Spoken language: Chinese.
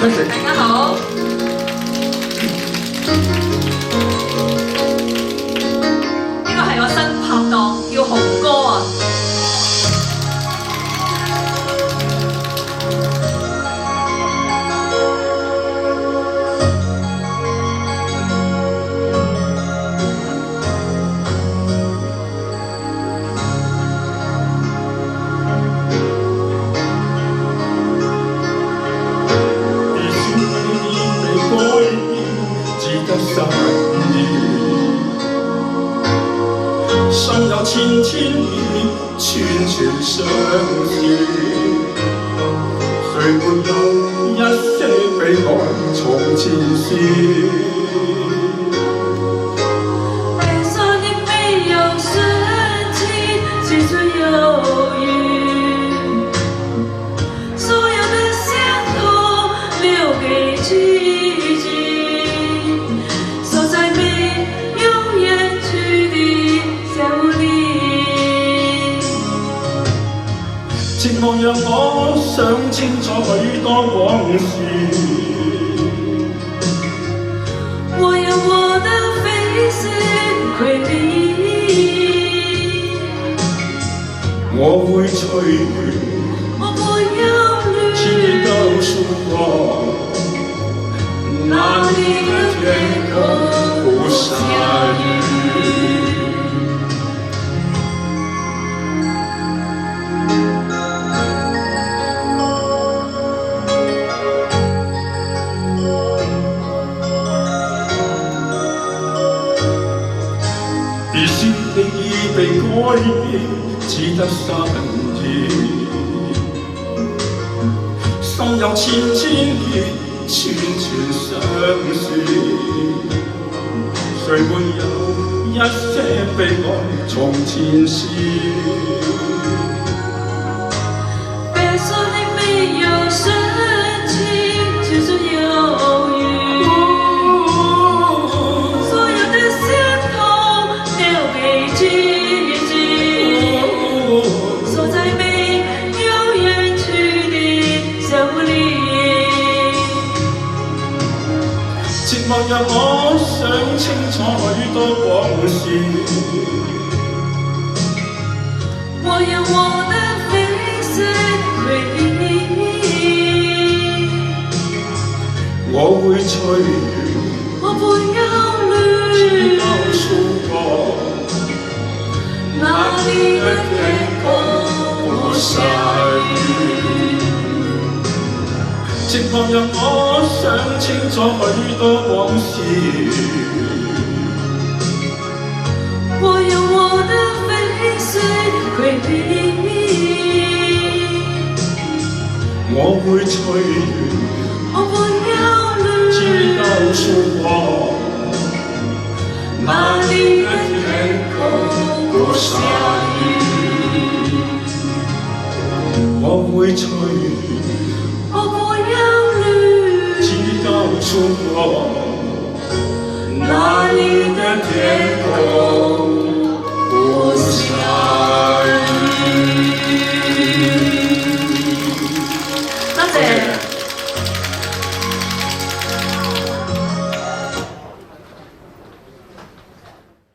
开始。大家好。呢個係我新拍檔，叫紅哥啊。心有千千意，串串相思。誰沒有一些悲哀從前事？悲傷的沒有深情，青春有餘，所有的傷痛留給自己，鎖在沒有遠去的小屋裡。寂寞讓我想清楚許多往事。我有我的face歸你，我會隨緣，我不憂慮，請你告訴我，哪裡的天空不下雨？別說你已被改變，只得三意。心有千千結，串串相思。誰沒有一些悲哀從前事？別說你沒有深情，青春有餘。寂寞讓我想清楚許多往事。我有我的face歸你，我會隨緣，我不憂慮，請告訴我，哪裡的天空不下雨？寂寞讓我想清楚許多往事。我有我的face歸你，我會隨緣，我不憂慮，請你告訴我，哪裡的天空不下雨？我會隨緣，我不憂慮，請你告訴我，哪裡的天空